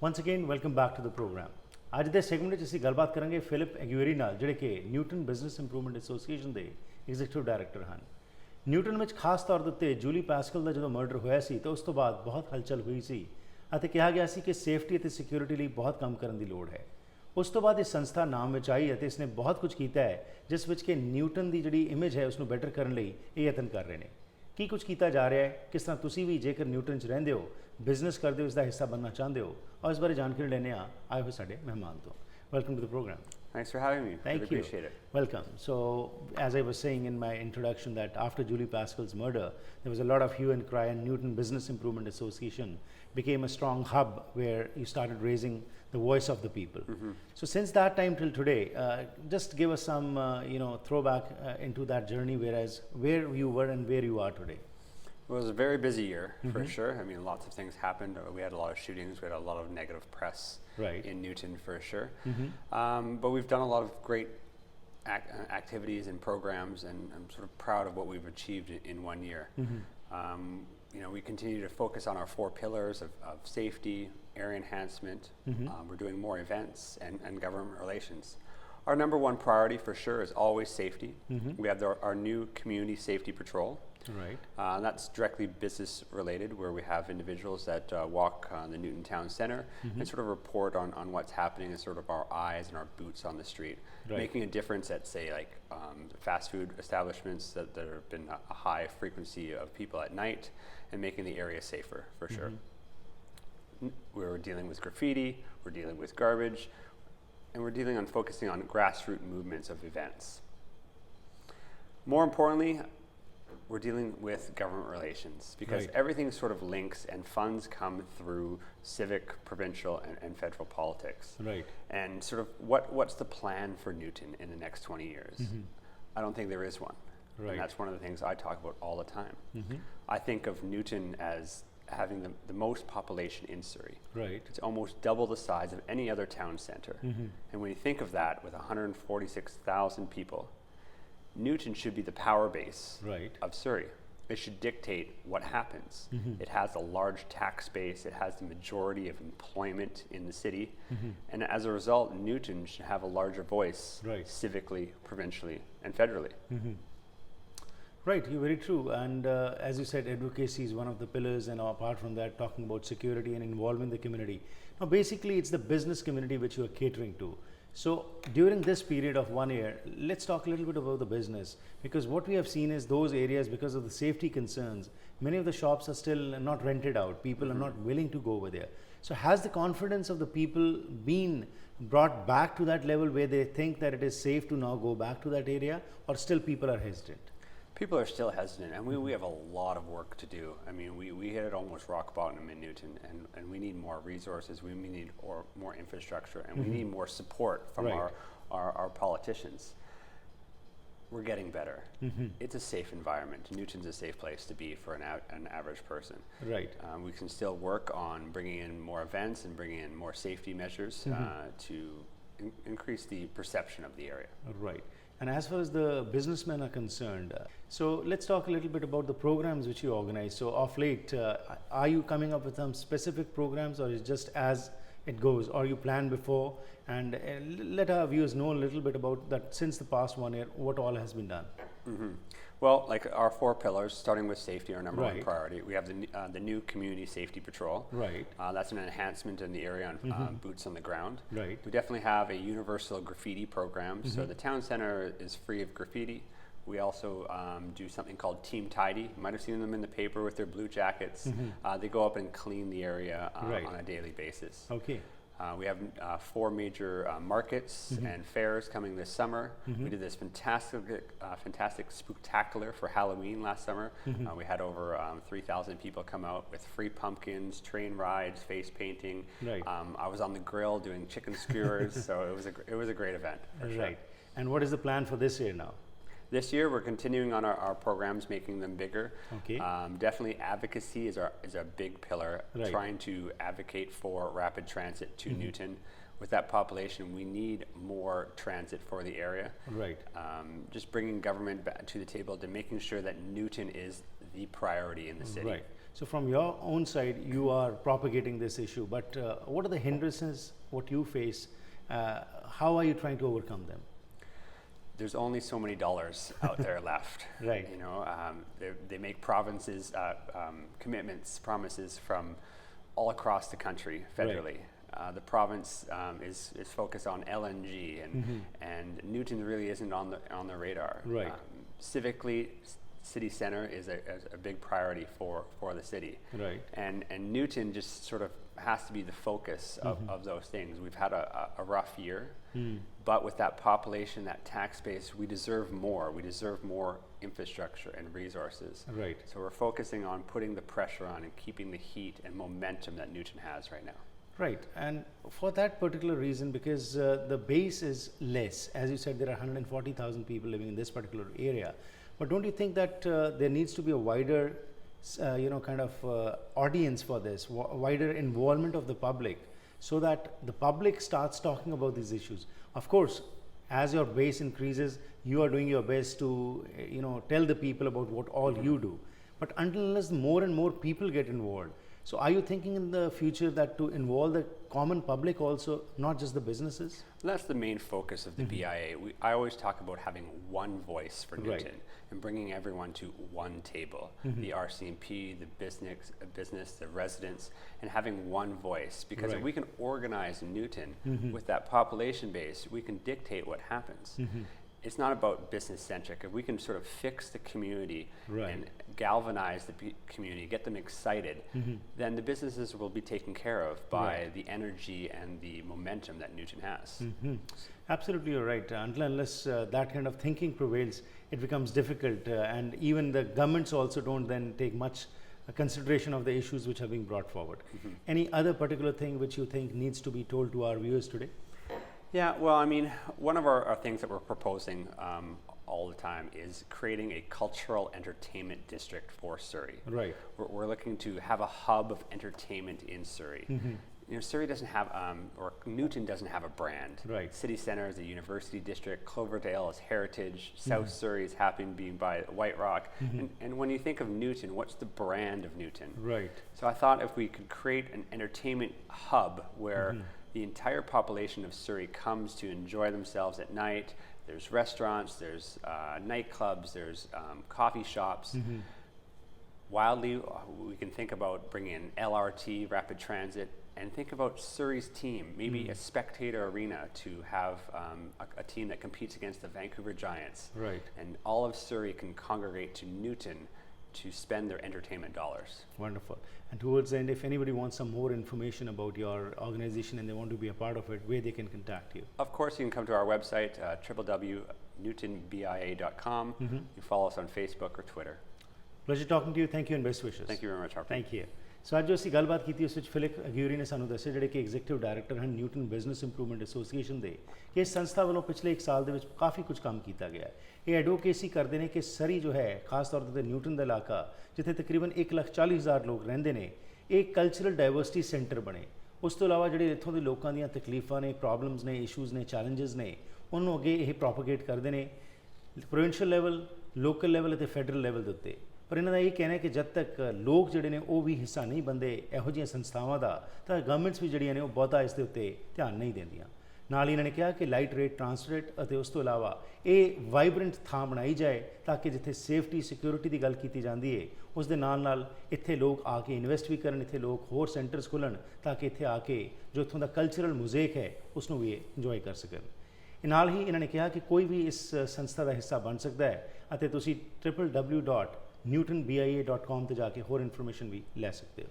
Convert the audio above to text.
Once again, welcome back to the program. ਅੱਜ ਦੇ segment ਵਿੱਚ ਅਸੀਂ ਗੱਲਬਾਤ ਕਰਾਂਗੇ ਫਿਲਿਪ ਐਗੁਇਰੀ ਨਾਲ, ਜਿਹੜੇ ਕਿ ਨਿਊਟਨ ਬਿਜ਼ਨਸ ਇੰਪਰੂਵਮੈਂਟ ਐਸੋਸੀਏਸ਼ਨ ਦੇ ਐਗਜ਼ੀਕਿਊਟਿਵ ਡਾਇਰੈਕਟਰ ਹਨ। ਨਿਊਟਨ ਵਿੱਚ ਖਾਸ ਤੌਰ ਦੇ ਉੱਤੇ ਜੂਲੀ ਪੈਸਕਲ ਦਾ ਜਦੋਂ ਮਰਡਰ ਹੋਇਆ ਸੀ ਤਾਂ ਉਸ ਤੋਂ ਬਾਅਦ ਬਹੁਤ ਹਲਚਲ ਹੋਈ ਸੀ ਅਤੇ ਕਿਹਾ ਗਿਆ ਸੀ ਕਿ ਸੇਫਟੀ ਅਤੇ ਸਿਕਿਉਰਿਟੀ ਲਈ ਬਹੁਤ ਕੰਮ ਕਰਨ ਦੀ ਲੋੜ ਹੈ। ਉਸ ਤੋਂ ਬਾਅਦ ਇਹ ਸੰਸਥਾ ਨਾਮ ਵਿੱਚ ਆਈ ਅਤੇ ਇਸਨੇ ਬਹੁਤ ਕੁਝ ਕੀਤਾ ਹੈ, ਜਿਸ ਵਿੱਚ ਕਿ ਨਿਊਟਨ ਦੀ ਜਿਹੜੀ ਇਮੇਜ ਹੈ ਉਸ ਨੂੰ ਬੈਟਰ ਕਰਨ ਲਈ ਇਹ ਯਤਨ ਕਰ ਰਹੇ ਨੇ। ਕੀ ਕੁਝ ਕੀਤਾ ਜਾ ਰਿਹਾ ਹੈ, ਕਿਸ ਤਰ੍ਹਾਂ ਤੁਸੀਂ ਵੀ ਜੇਕਰ ਨਿਊਟਨ 'ਚ ਰਹਿੰਦੇ ਹੋ, ਬਿਜ਼ਨਸ ਕਰਦੇ ਹੋ, ਇਸ ਦਾ ਹਿੱਸਾ ਬਣਨਾ ਚਾਹੁੰਦੇ ਹੋ, ਔਰ ਇਸ ਬਾਰੇ ਜਾਣਕਾਰੀ ਲੈਣੇ ਆਏ ਹੋਏ ਸਾਡੇ ਮਹਿਮਾਨ ਤੋਂ। Welcome to the program. Thanks for having me. Thank you. Appreciate it. Welcome. So, as I was saying in my introduction, that after Julie Pascal's murder, there was a lot of hue and cry, and Newton Business Improvement Association became a strong hub where you started raising the voice of the people. So, since that time till today, just give us some, throwback into that journey, where you were and where you are today. It was a very busy year, for sure. I mean, lots of things happened. We had a lot of shootings. We had a lot of negative press in Newton, for sure. But we've done a lot of great activities and programs, and I'm sort of proud of what we've achieved in 1 year. We continue to focus on our 4 pillars of safety, area enhancement. We're doing more events and government relations. Our number one priority, for sure, is always safety. We have our new community safety patrol. Right. That's directly business related, where we have individuals that walk the Newton Town Centre and sort of report on what's happening as sort of our eyes and our boots on the street, making a difference at, say, like fast food establishments that there have been a high frequency of people at night, and making the area safer, for sure. We're dealing with graffiti, we're dealing with garbage, and we're dealing on focusing on grassroots movements of events. More importantly, we're dealing with government relations, because everything sort of links, and funds come through civic, provincial, and federal politics. Right. And sort of what's the plan for Newton in the next 20 years? I don't think there is one. Right. And that's one of the things I talk about all the time. I think of Newton as having the most population in Surrey. Right. It's almost double the size of any other town centre. And when you think of that, with 146,000 people, Newton should be the power base of Surrey. It should dictate what happens. It has a large tax base. It has the majority of employment in the city. And as a result, Newton should have a larger voice civically, provincially, and federally. Right, you're very true. And as you said, advocacy is one of the pillars, and apart from that, talking about security and involving the community. Now, basically, it's the business community which you are catering to. So during this period of 1 year, let's talk a little bit about the business, because what we have seen is those areas, because of the safety concerns, many of the shops are still not rented out. People are not willing to go over there. So has the confidence of the people been brought back to that level where they think that it is safe to now go back to that area, or still people are hesitant? People are still hesitant, and we have a lot of work to do. I mean, we hit almost rock bottom in Newton, and we need more resources, we need more infrastructure, and we need more support from our politicians. We're getting better. It's a safe environment. Newton's a safe place to be for an average person. Right. We can still work on bringing in more events and bringing in more safety measures to increase the perception of the area. Right. And as far as the businessmen are concerned, so let's talk a little bit about the programs which you organize. So of late, are you coming up with some specific programs, or is just as it goes, or you plan before? And let our viewers know a little bit about that since the past 1 year, what all has been done. Well, like our 4 pillars, starting with safety, our number one priority. We have the new community safety patrol. Right. That's an enhancement in the area on boots on the ground. Right. We definitely have a universal graffiti program. So the town center is free of graffiti. We also do something called Team Tidy. You might have seen them in the paper with their blue jackets. They go up and clean the area on a daily basis. Okay. We have 4 major markets and fairs coming this summer. We did this fantastic spooktacular for Halloween last summer. We had over 3,000 people come out with free pumpkins, train rides, face painting. Right. I was on the grill doing chicken skewers, so it was a great event. Right. And what is the plan for this year now? This year, we're continuing on our programs, making them bigger. Okay. Definitely advocacy is our big pillar, trying to advocate for rapid transit to Newton. With that population, we need more transit for the area. Right. Just bringing government back to the table to making sure that Newton is the priority in the city. Right. So from your own side, you are propagating this issue, but what are the hindrances, what you face? How are you trying to overcome them? There's only so many dollars out there left. Right. You know, they make provinces commitments, promises from all across the country federally. Right. The province is focused on LNG, and Newton really isn't on the radar. Right. Civically, city center is a big priority for the city. Right. And Newton just sort of has to be the focus of those things. We've had a rough year, but with that population, that tax base, we deserve more. We deserve more infrastructure and resources. Right. So we're focusing on putting the pressure on and keeping the heat and momentum that Newton has right now. Right, and for that particular reason, because the base is less, as you said, there are 140,000 people living in this particular area, but don't you think that there needs to be a wider kind of audience for this, wider involvement of the public, so that the public starts talking about these issues? Of course, as your base increases, you are doing your best to tell the people about what all you do, but until unless more and more people get involved. So are you thinking in the future that to involve the common public also, not just the businesses? That's the main focus of the BIA. I always talk about having one voice for Newton, and bringing everyone to one table. The RCMP, the business, the residents, and having one voice. Because if we can organize Newton with that population base, we can dictate what happens. It's not about business centric. If we can sort of fix the community and galvanize the community, get them excited, then the businesses will be taken care of by the energy and the momentum that Newton has. Absolutely, you're right. Until unless that kind of thinking prevails, it becomes difficult, and even the governments also don't then take much consideration of the issues which are being brought forward. Any other particular thing which you think needs to be told to our viewers today? Yeah, well, I mean, one of our things that we're proposing all the time is creating a cultural entertainment district for Surrey. Right. We're looking to have a hub of entertainment in Surrey. Surrey doesn't have, or Newton doesn't have a brand. Right. City Centre is a university district. Cloverdale is heritage. South Surrey is happy being by White Rock. And when you think of Newton, what's the brand of Newton? Right. So I thought if we could create an entertainment hub where the entire population of Surrey comes to enjoy themselves at night. There's restaurants, there's nightclubs, there's coffee shops. Wildly, we can think about bringing in LRT, rapid transit, and think about Surrey's team, maybe a spectator arena to have a team that competes against the Vancouver Giants. Right. And all of Surrey can congregate to Newton to spend their entertainment dollars. Wonderful. And towards the end, if anybody wants some more information about your organization and they want to be a part of it, where they can contact you? Of course, you can come to our website, www.newtonbia.com. You follow us on Facebook or Twitter. Pleasure talking to you. Thank you and best wishes. Thank you very much, Harpreet. Thank you. So ਅੱਜ ਜੋ ਅਸੀਂ ਗੱਲਬਾਤ ਕੀਤੀ ਉਸ ਵਿੱਚ Philip ਅਗਿਊਰੀ ਨੇ ਸਾਨੂੰ ਦੱਸਿਆ, ਜਿਹੜੇ ਕਿ ਐਗਜ਼ੀਕਟਿਵ ਡਾਇਰੈਕਟਰ ਹਨ ਨਿਊਟਨ ਬਿਜ਼ਨਸ ਇੰਪਰੂਵਮੈਂਟ ਐਸੋਸੀਏਸ਼ਨ ਦੇ, ਕਿ ਇਸ ਸੰਸਥਾ ਵੱਲੋਂ ਪਿਛਲੇ 1 ਸਾਲ ਦੇ ਵਿੱਚ ਕਾਫੀ ਕੁਝ ਕੰਮ ਕੀਤਾ ਗਿਆ ਹੈ। ਇਹ ਐਡਵੋਕੇਸੀ ਕਰਦੇ ਨੇ ਕਿ ਸਰੀ ਜੋ ਹੈ, ਖਾਸ ਤੌਰ 'ਤੇ ਨਿਊਟਨ ਦਾ ਇਲਾਕਾ ਜਿੱਥੇ ਤਕਰੀਬਨ 1,40,000 ਲੋਕ ਰਹਿੰਦੇ ਨੇ, ਇਹ ਕਲਚਰਲ ਡਾਇਵਰਸਿਟੀ ਸੈਂਟਰ ਬਣੇ। ਉਸ ਤੋਂ ਇਲਾਵਾ ਜਿਹੜੇ ਇੱਥੋਂ ਦੇ ਲੋਕਾਂ ਦੀਆਂ ਤਕਲੀਫਾਂ ਨੇ, ਪ੍ਰੋਬਲਮਸ ਨੇ, ਇਸ਼ੂਜ਼ ਨੇ, ਚੈਲੰਜਸ ਨੇ, ਉਹਨੂੰ ਅੱਗੇ ਇਹ ਪ੍ਰੋਪਗੇਟ ਕਰਦੇ ਨੇ ਪ੍ਰੋਵਿੰਸ਼ੀਅਲ ਲੈਵਲ, ਲੋਕਲ ਲੈਵਲ ਅਤੇ ਫੈਡਰਲ ਲੈਵਲ ਦੇ ਉੱਤੇ। ਪਰ ਇਹਨਾਂ ਦਾ ਇਹ ਕਹਿਣਾ ਹੈ ਕਿ ਜਦ ਤੱਕ ਲੋਕ ਜਿਹੜੇ ਨੇ ਉਹ ਵੀ ਹਿੱਸਾ ਨਹੀਂ ਬਣਦੇ ਇਹੋ ਜਿਹੀਆਂ ਸੰਸਥਾਵਾਂ ਦਾ, ਤਾਂ ਗਵਰਨਮੈਂਟਸ ਵੀ ਜਿਹੜੀਆਂ ਨੇ ਉਹ ਬਹੁਤਾ ਇਸ ਦੇ ਉੱਤੇ ਧਿਆਨ ਨਹੀਂ ਦਿੰਦੀਆਂ। ਨਾਲ ਹੀ ਇਹਨਾਂ ਨੇ ਕਿਹਾ ਕਿ ਲਾਈਟ ਰੇਟ, ਟਰਾਂਸਰੇਟ ਅਤੇ ਉਸ ਤੋਂ ਇਲਾਵਾ ਇਹ ਵਾਈਬਰੈਂਟ ਥਾਂ ਬਣਾਈ ਜਾਏ ਤਾਂ ਕਿ ਜਿੱਥੇ ਸੇਫਟੀ, ਸਿਕਿਉਰਿਟੀ ਦੀ ਗੱਲ ਕੀਤੀ ਜਾਂਦੀ ਹੈ, ਉਸ ਦੇ ਨਾਲ ਨਾਲ ਇੱਥੇ ਲੋਕ ਆ ਕੇ ਇਨਵੈਸਟ ਵੀ ਕਰਨ, ਇੱਥੇ ਲੋਕ ਹੋਰ ਸੈਂਟਰਸ ਖੋਲ੍ਹਣ ਤਾਂ ਕਿ ਇੱਥੇ ਆ ਕੇ ਜੋ ਇੱਥੋਂ ਦਾ ਕਲਚਰਲ ਮੁਜ਼ੇਕ ਹੈ ਉਸ ਨੂੰ ਵੀ ਇੰਜੋਏ ਕਰ ਸਕਣ। ਨਾਲ ਹੀ ਇਹਨਾਂ ਨੇ ਕਿਹਾ ਕਿ ਕੋਈ ਵੀ ਇਸ ਸੰਸਥਾ ਦਾ ਹਿੱਸਾ ਬਣ ਸਕਦਾ ਹੈ ਅਤੇ ਤੁਸੀਂ www.newtonbia.com ਤੇ ਜਾ ਕੇ ਹੋਰ ਇਨਫੋਰਮੇਸ਼ਨ ਵੀ ਲੈ ਸਕਦੇ ਹੋ।